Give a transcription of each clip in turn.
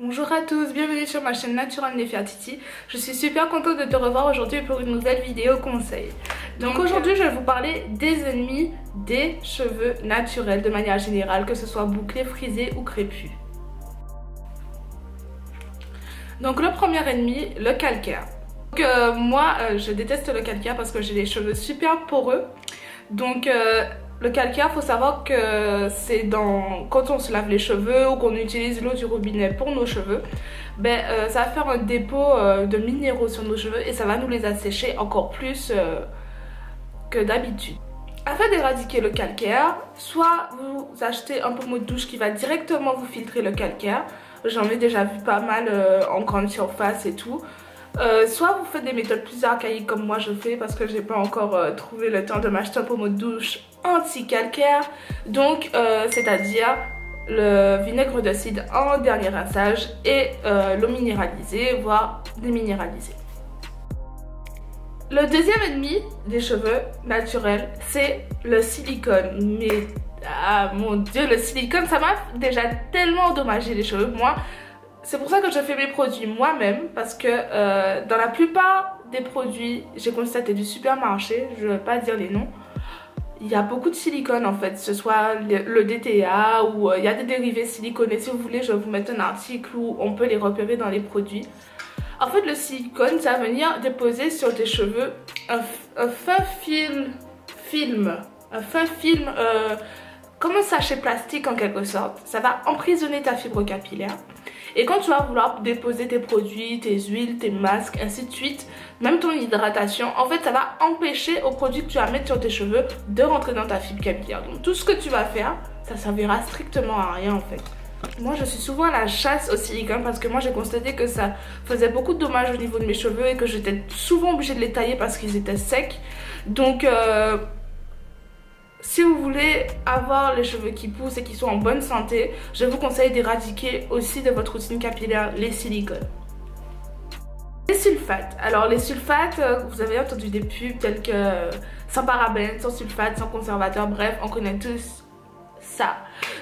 Bonjour à tous, bienvenue sur ma chaîne Natural Nefertiti. Je suis super contente de te revoir aujourd'hui pour une nouvelle vidéo conseil. Donc aujourd'hui je vais vous parler des ennemis des cheveux naturels de manière générale, que ce soit bouclé, frisé ou crépus. Donc le premier ennemi, le calcaire. Donc moi je déteste le calcaire parce que j'ai les cheveux super poreux. Donc le calcaire, faut savoir que c'est quand on se lave les cheveux ou qu'on utilise l'eau du robinet pour nos cheveux, ça va faire un dépôt de minéraux sur nos cheveux et ça va nous les assécher encore plus que d'habitude. Afin d'éradiquer le calcaire, soit vous achetez un pommeau de douche qui va directement vous filtrer le calcaire. J'en ai déjà vu pas mal en grande surface et tout. Soit vous faites des méthodes plus archaïques comme moi je fais parce que j'ai pas encore trouvé le temps de m'acheter un pommeau de douche anti-calcaire. Donc c'est-à-dire le vinaigre de cidre en dernier rinçage et l'eau minéralisée, voire déminéralisée. Le deuxième ennemi des cheveux naturels, c'est le silicone. Mais ah mon dieu, le silicone, ça m'a déjà tellement endommagé les cheveux. Moi, c'est pour ça que je fais mes produits moi-même, parce que dans la plupart des produits, j'ai constaté du supermarché, je ne vais pas dire les noms, il y a beaucoup de silicone en fait, que ce soit le DTA ou il y a des dérivés siliconés. Si vous voulez, je vais vous mettre un article où on peut les repérer dans les produits. En fait, le silicone, ça va venir déposer sur tes cheveux un fin film, comme un sachet plastique en quelque sorte. Ça va emprisonner ta fibre capillaire. Et quand tu vas vouloir déposer tes produits, tes huiles, tes masques, ainsi de suite, même ton hydratation, en fait ça va empêcher aux produits que tu vas mettre sur tes cheveux de rentrer dans ta fibre capillaire. Donc tout ce que tu vas faire, ça servira strictement à rien en fait. Moi je suis souvent à la chasse au silicone parce que moi j'ai constaté que ça faisait beaucoup de dommages au niveau de mes cheveux et que j'étais souvent obligée de les tailler parce qu'ils étaient secs. Donc si vous voulez avoir les cheveux qui poussent et qui sont en bonne santé, je vous conseille d'éradiquer aussi de votre routine capillaire les silicones. Les sulfates. Alors les sulfates, vous avez entendu des pubs telles que sans parabènes, sans sulfate, sans conservateur, bref, on connaît tous ça.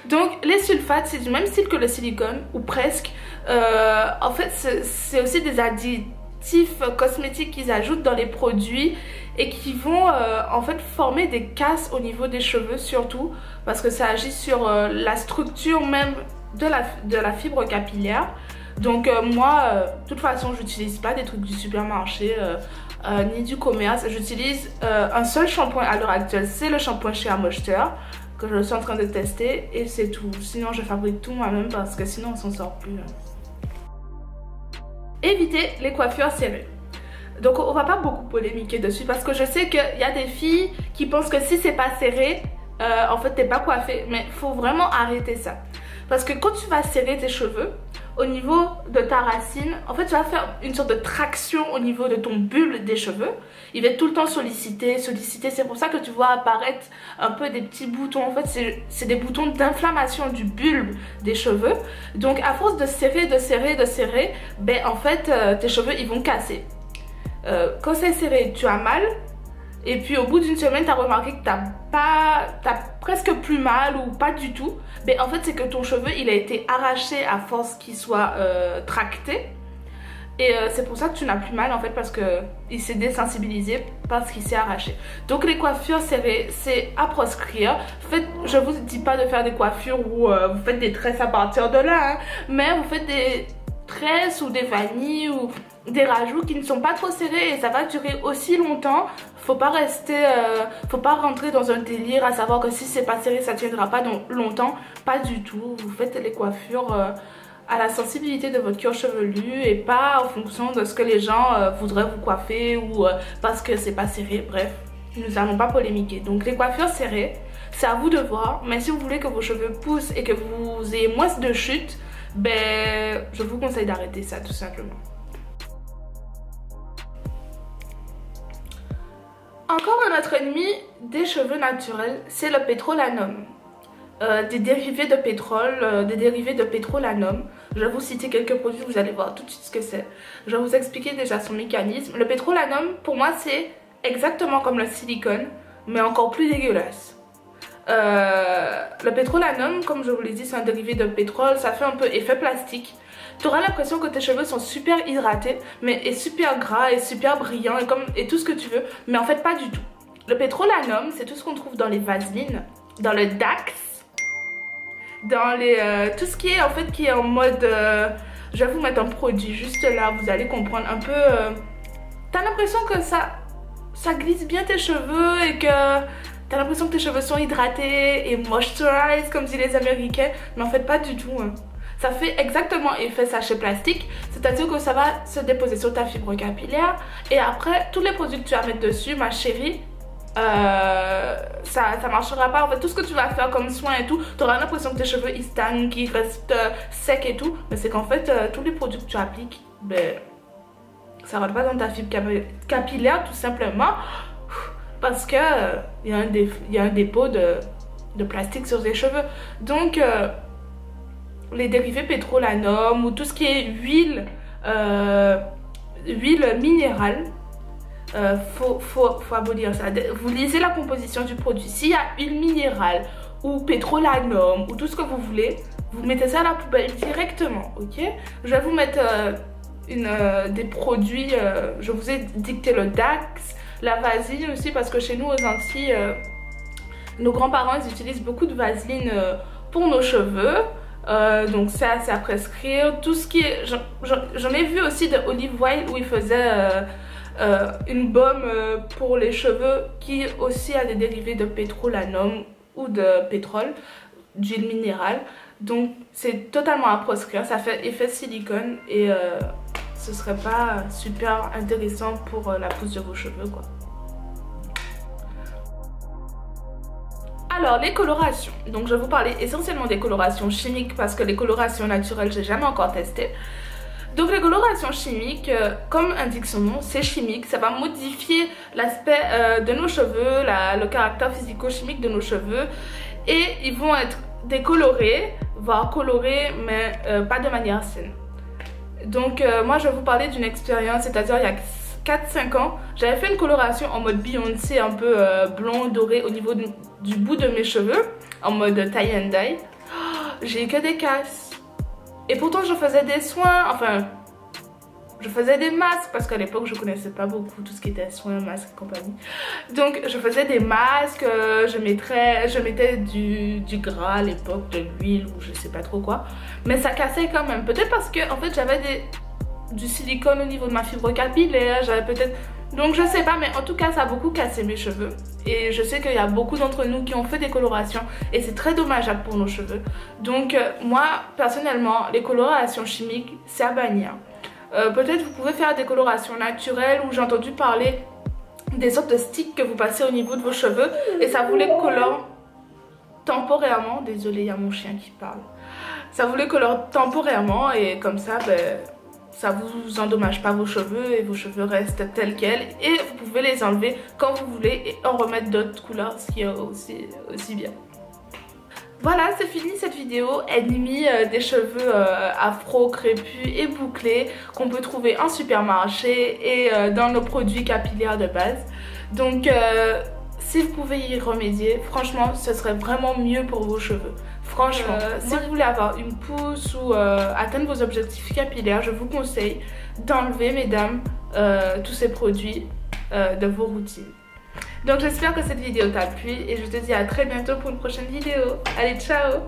Donc les sulfates, c'est du même style que le silicone, ou presque. En fait, c'est aussi des additifs cosmétiques qu'ils ajoutent dans les produits et qui vont en fait former des casses au niveau des cheveux surtout parce que ça agit sur la structure même de la fibre capillaire. Donc moi de toute façon j'utilise pas des trucs du supermarché ni du commerce. J'utilise un seul shampoing à l'heure actuelle, c'est le shampoing chez Amoster que je suis en train de tester et c'est tout. Sinon je fabrique tout moi-même parce que sinon on s'en sort plus. Évitez les coiffures serrées. Donc on va pas beaucoup polémiquer dessus parce que je sais qu'il y a des filles qui pensent que si c'est pas serré, en fait t'es pas coiffée. Mais faut vraiment arrêter ça. Parce que quand tu vas serrer tes cheveux, au niveau de ta racine, en fait tu vas faire une sorte de traction au niveau de ton bulbe des cheveux. Il va être tout le temps sollicité. C'est pour ça que tu vois apparaître un peu des petits boutons. En fait c'est des boutons d'inflammation du bulbe des cheveux. Donc à force de serrer, en fait tes cheveux ils vont casser. Quand c'est serré, tu as mal. Et puis au bout d'une semaine, tu as remarqué que t'as presque plus mal ou pas du tout. Mais en fait, c'est que ton cheveu, il a été arraché à force qu'il soit tracté. Et c'est pour ça que tu n'as plus mal en fait parce qu'il s'est désensibilisé parce qu'il s'est arraché. Donc les coiffures serrées, c'est à proscrire. Je vous dis pas de faire des coiffures où vous faites des tresses à partir de là. Hein, mais vous faites des tresses ou des vanilles ou des rajouts qui ne sont pas trop serrés et ça va durer aussi longtemps. Faut pas rentrer dans un délire à savoir que si c'est pas serré ça tiendra pas longtemps. Pas du tout. Vous faites les coiffures à la sensibilité de votre cuir chevelu et pas en fonction de ce que les gens voudraient vous coiffer ou parce que c'est pas serré. Bref, nous n'allons pas polémiquer. Donc les coiffures serrées, c'est à vous de voir. Mais si vous voulez que vos cheveux poussent et que vous ayez moins de chute, je vous conseille d'arrêter ça tout simplement. Encore un autre ennemi des cheveux naturels, c'est le pétrolanum. Des dérivés de pétrole, des dérivés de pétrolanum. Je vais vous citer quelques produits, vous allez voir tout de suite ce que c'est. Je vais vous expliquer déjà son mécanisme. Le pétrolanum, pour moi, c'est exactement comme le silicone, mais encore plus dégueulasse. le pétrolanum, comme je vous l'ai dit, c'est un dérivé de pétrole, ça fait un peu effet plastique. Tu auras l'impression que tes cheveux sont super hydratés, mais et super gras et super brillants et tout ce que tu veux, mais en fait pas du tout. Le pétrolanum, c'est tout ce qu'on trouve dans les vaselines, dans le Dax, dans les tout ce qui est en fait qui est en mode je vais vous mettre un produit juste là, vous allez comprendre un peu. T'as l'impression que ça glisse bien tes cheveux et que t'as l'impression que tes cheveux sont hydratés et moisturized comme disent les Américains, mais en fait pas du tout. Hein. Ça fait exactement effet sachet plastique, c'est-à-dire que ça va se déposer sur ta fibre capillaire et après tous les produits que tu vas mettre dessus, ma chérie, ça marchera pas. En fait, tout ce que tu vas faire comme soin et tout, tu auras l'impression que tes cheveux ils stagnent, qu'ils restent secs et tout, mais c'est qu'en fait tous les produits que tu appliques, ben ça rentre pas dans ta fibre capillaire tout simplement parce que il y a un dépôt de plastique sur tes cheveux. Donc les dérivés pétrolanum ou tout ce qui est huile minérale, faut abolir ça. Vous lisez la composition du produit. S'il y a huile minérale ou pétrolanum ou tout ce que vous voulez, vous mettez ça à la poubelle directement, ok? Je vais vous mettre des produits, je vous ai dicté le Dax, la vaseline aussi parce que chez nous aux Antilles, nos grands-parents ils utilisent beaucoup de vaseline pour nos cheveux. Donc ça c'est à prescrire. Tout ce qui est, j'en ai vu aussi de Olive Oil où ils faisaient une baume pour les cheveux qui aussi a des dérivés de pétrolanum ou de pétrole, d'huile minérale. Donc c'est totalement à proscrire, ça fait effet silicone et ce serait pas super intéressant pour la pousse de vos cheveux quoi. Alors les colorations, donc je vais vous parler essentiellement des colorations chimiques parce que les colorations naturelles j'ai jamais encore testé. Donc les colorations chimiques, comme indique son nom, c'est chimique, ça va modifier l'aspect de nos cheveux, le caractère physico-chimique de nos cheveux et ils vont être décolorés, voire colorés, mais pas de manière saine. Donc moi je vais vous parler d'une expérience, c'est-à-dire il y a 4-5 ans, j'avais fait une coloration en mode Beyoncé, un peu blond, doré au niveau du bout de mes cheveux, en mode tie and dye. Oh, j'ai eu que des casses. Et pourtant je faisais des soins, enfin je faisais des masques parce qu'à l'époque je connaissais pas beaucoup tout ce qui était soins, masques et compagnie. Donc je faisais des masques, je mettais du gras à l'époque, de l'huile ou je sais pas trop quoi. Mais ça cassait quand même, peut-être parce que en fait j'avais du silicone au niveau de ma fibre capillaire, j'avais peut-être... Donc je sais pas, mais en tout cas ça a beaucoup cassé mes cheveux. Et je sais qu'il y a beaucoup d'entre nous qui ont fait des colorations et c'est très dommageable pour nos cheveux. Donc moi personnellement les colorations chimiques c'est à bannir. Peut-être vous pouvez faire des colorations naturelles où j'ai entendu parler des sortes de sticks que vous passez au niveau de vos cheveux et ça vous les colore temporairement. Désolée, il y a mon chien qui parle. Ça vous les colore temporairement et comme ça ben, ça vous endommage pas vos cheveux et vos cheveux restent tels quels et vous pouvez les enlever quand vous voulez et en remettre d'autres couleurs, ce qui est aussi bien. Voilà, c'est fini cette vidéo ennemi des cheveux afro, crépus et bouclés qu'on peut trouver en supermarché et dans nos produits capillaires de base. Donc si vous pouvez y remédier, franchement ce serait vraiment mieux pour vos cheveux. Franchement, si vous voulez avoir une pousse ou atteindre vos objectifs capillaires, je vous conseille d'enlever, mesdames, tous ces produits de vos routines. Donc j'espère que cette vidéo t'a plu et je te dis à très bientôt pour une prochaine vidéo. Allez, ciao!